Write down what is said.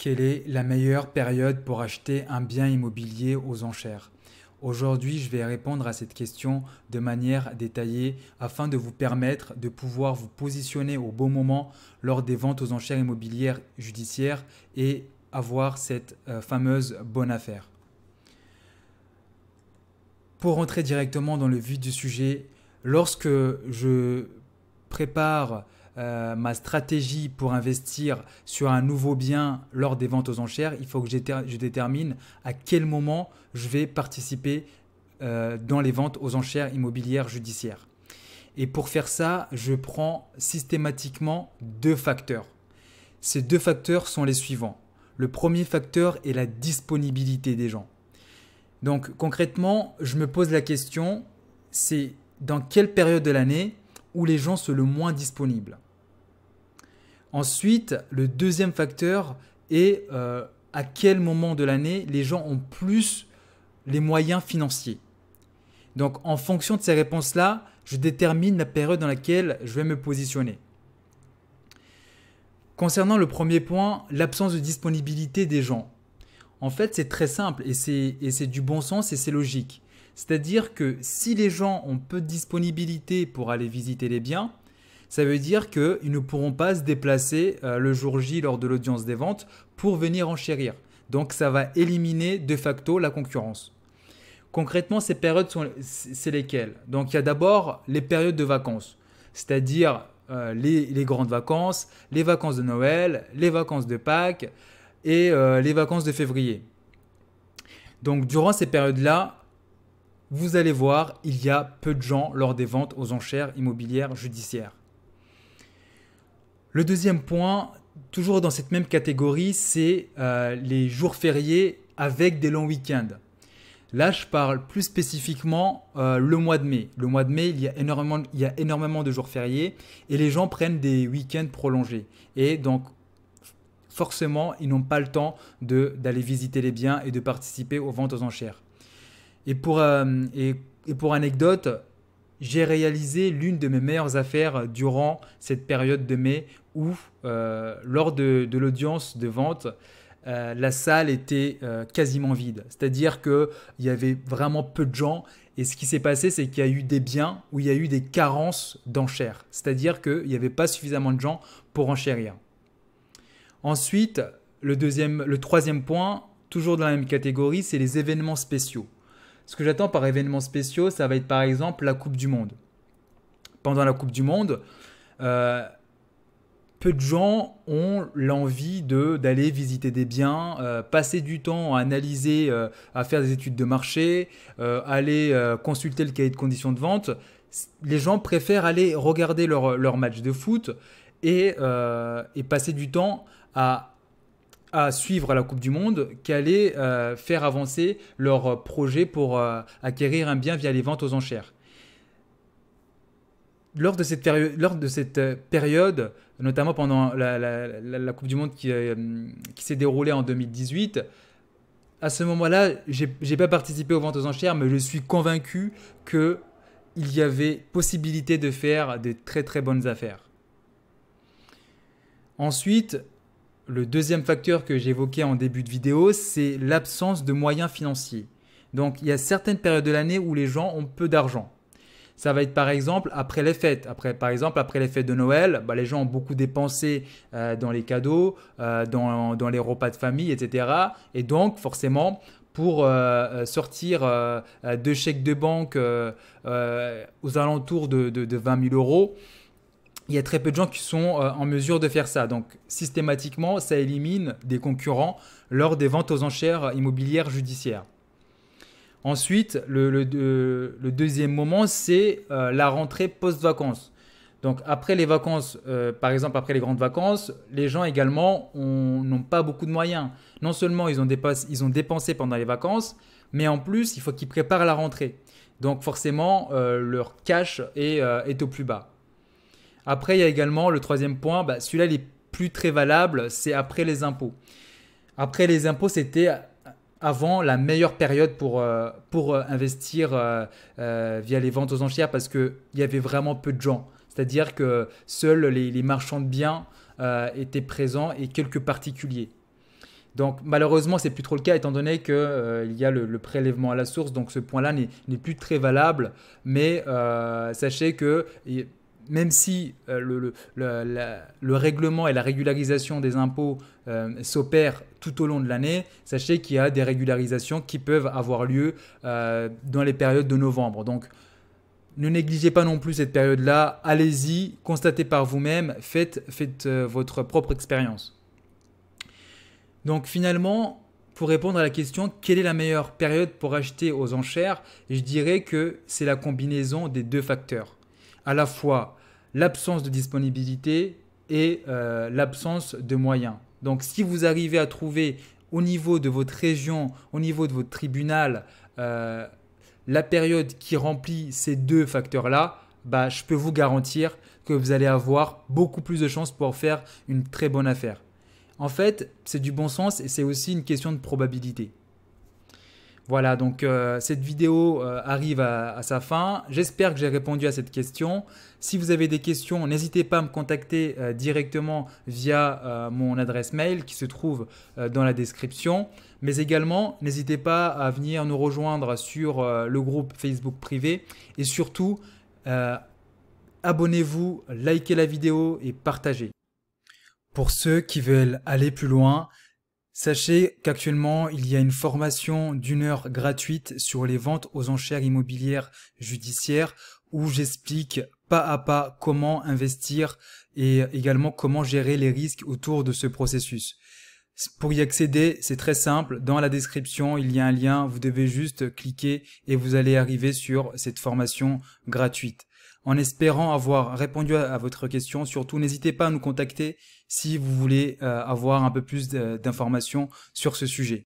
Quelle est la meilleure période pour acheter un bien immobilier aux enchères? Aujourd'hui, je vais répondre à cette question de manière détaillée afin de vous permettre de pouvoir vous positionner au bon moment lors des ventes aux enchères immobilières judiciaires et avoir cette fameuse bonne affaire. Pour rentrer directement dans le vif du sujet, lorsque je prépare ma stratégie pour investir sur un nouveau bien lors des ventes aux enchères, il faut que je détermine à quel moment je vais participer dans les ventes aux enchères immobilières judiciaires. Et pour faire ça, je prends systématiquement deux facteurs. Ces deux facteurs sont les suivants. Le premier facteur est la disponibilité des gens. Donc concrètement, je me pose la question, c'est dans quelle période de l'année où les gens sont le moins disponibles. Ensuite, le deuxième facteur est à quel moment de l'année les gens ont plus les moyens financiers. Donc en fonction de ces réponses-là, je détermine la période dans laquelle je vais me positionner. Concernant le premier point, l'absence de disponibilité des gens. En fait, c'est très simple et c'est du bon sens et c'est logique. C'est-à-dire que si les gens ont peu de disponibilité pour aller visiter les biens, ça veut dire qu'ils ne pourront pas se déplacer le jour J lors de l'audience des ventes pour venir enchérir. Donc ça va éliminer de facto la concurrence. Concrètement, ces périodes, c'est lesquelles? Donc il y a d'abord les périodes de vacances, c'est-à-dire les grandes vacances, les vacances de Noël, les vacances de Pâques et les vacances de février. Donc durant ces périodes-là, vous allez voir, il y a peu de gens lors des ventes aux enchères immobilières judiciaires. Le deuxième point, toujours dans cette même catégorie, c'est les jours fériés avec des longs week-ends. Là, je parle plus spécifiquement le mois de mai. Le mois de mai, il y a énormément de jours fériés et les gens prennent des week-ends prolongés. Et donc, forcément, ils n'ont pas le temps d'aller visiter les biens et de participer aux ventes aux enchères. Et pour anecdote, j'ai réalisé l'une de mes meilleures affaires durant cette période de mai où, lors de l'audience de vente, la salle était quasiment vide. C'est-à-dire qu'il y avait vraiment peu de gens. Et ce qui s'est passé, c'est qu'il y a eu des biens où il y a eu des carences d'enchères. C'est-à-dire qu'il n'y avait pas suffisamment de gens pour enchérir. Ensuite, le troisième point, toujours dans la même catégorie, c'est les événements spéciaux. Ce que j'attends par événements spéciaux, ça va être par exemple la Coupe du Monde. Pendant la Coupe du Monde, peu de gens ont l'envie d'aller visiter des biens, passer du temps à analyser, à faire des études de marché, aller consulter le cahier de conditions de vente. Les gens préfèrent aller regarder leur match de foot et passer du temps à suivre la Coupe du Monde qu'aller faire avancer leur projet pour acquérir un bien via les ventes aux enchères. Lors de cette période, notamment pendant la Coupe du Monde qui s'est déroulée en 2018, à ce moment-là, je n'ai pas participé aux ventes aux enchères, mais je suis convaincu qu'il y avait possibilité de faire de très très bonnes affaires. Ensuite, le deuxième facteur que j'évoquais en début de vidéo, c'est l'absence de moyens financiers. Donc, il y a certaines périodes de l'année où les gens ont peu d'argent. Ça va être par exemple après les fêtes. Par exemple, après les fêtes de Noël, les gens ont beaucoup dépensé dans les cadeaux, dans les repas de famille, etc. Et donc, forcément, pour sortir deux chèques de banque aux alentours de 20 000 euros, il y a très peu de gens qui sont en mesure de faire ça. Donc, systématiquement, ça élimine des concurrents lors des ventes aux enchères immobilières judiciaires. Ensuite, le deuxième moment, c'est la rentrée post-vacances. Donc, après les vacances, par exemple, après les grandes vacances, les gens également n'ont pas beaucoup de moyens. Non seulement ils ont dépensé pendant les vacances, mais en plus, il faut qu'ils préparent la rentrée. Donc, forcément, leur cash est au plus bas. Après, il y a également le troisième point, celui-là il est plus très valable, c'est après les impôts. Après les impôts, c'était avant la meilleure période pour investir via les ventes aux enchères parce qu'il y avait vraiment peu de gens. C'est-à-dire que seuls les marchands de biens étaient présents et quelques particuliers. Donc malheureusement, c'est plus trop le cas étant donné que il y a le prélèvement à la source, donc ce point-là n'est plus très valable. Mais sachez que même si le règlement et la régularisation des impôts s'opèrent tout au long de l'année, sachez qu'il y a des régularisations qui peuvent avoir lieu dans les périodes de novembre. Donc ne négligez pas non plus cette période-là, allez-y, constatez par vous-même, faites votre propre expérience. Donc finalement, pour répondre à la question, quelle est la meilleure période pour acheter aux enchères, je dirais que c'est la combinaison des deux facteurs. À la fois l'absence de disponibilité et l'absence de moyens. Donc si vous arrivez à trouver au niveau de votre région, au niveau de votre tribunal, la période qui remplit ces deux facteurs-là, bah, je peux vous garantir que vous allez avoir beaucoup plus de chances pour faire une très bonne affaire. En fait, c'est du bon sens et c'est aussi une question de probabilité. Voilà, donc cette vidéo arrive à sa fin. J'espère que j'ai répondu à cette question. Si vous avez des questions, n'hésitez pas à me contacter directement via mon adresse mail qui se trouve dans la description. Mais également, n'hésitez pas à venir nous rejoindre sur le groupe Facebook privé. Et surtout, abonnez-vous, likez la vidéo et partagez. Pour ceux qui veulent aller plus loin, sachez qu'actuellement, il y a une formation d'1 heure gratuite sur les ventes aux enchères immobilières judiciaires où j'explique pas à pas comment investir et également comment gérer les risques autour de ce processus. Pour y accéder, c'est très simple. Dans la description, il y a un lien. Vous devez juste cliquer et vous allez arriver sur cette formation gratuite. En espérant avoir répondu à votre question, surtout n'hésitez pas à nous contacter si vous voulez avoir un peu plus d'informations sur ce sujet.